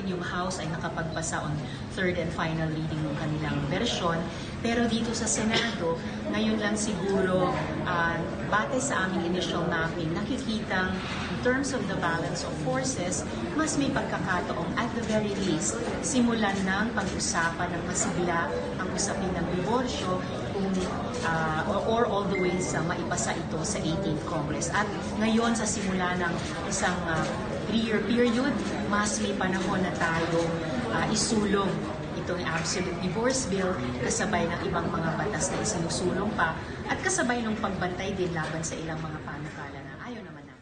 natin yung House ay nakapagpasa on third and final reading ng kanilang version. Pero dito sa Senado, ngayon lang siguro, batay sa aming initial mapping, nakikitang in terms of the balance of forces, mas may pagkakataong at the very least, simulan ng pag-usapan ng masigla ang usapin ng diborsyo kung, or all the way sa maipasa ito sa 18th Congress. At ngayon sa simula ng isang 3-year period, mas may panahon na tayo isulong itong absolute divorce bill kasabay ng ibang mga batas na isinusulong pa at kasabay ng pagbantay din laban sa ilang mga panukala na ayaw naman natin.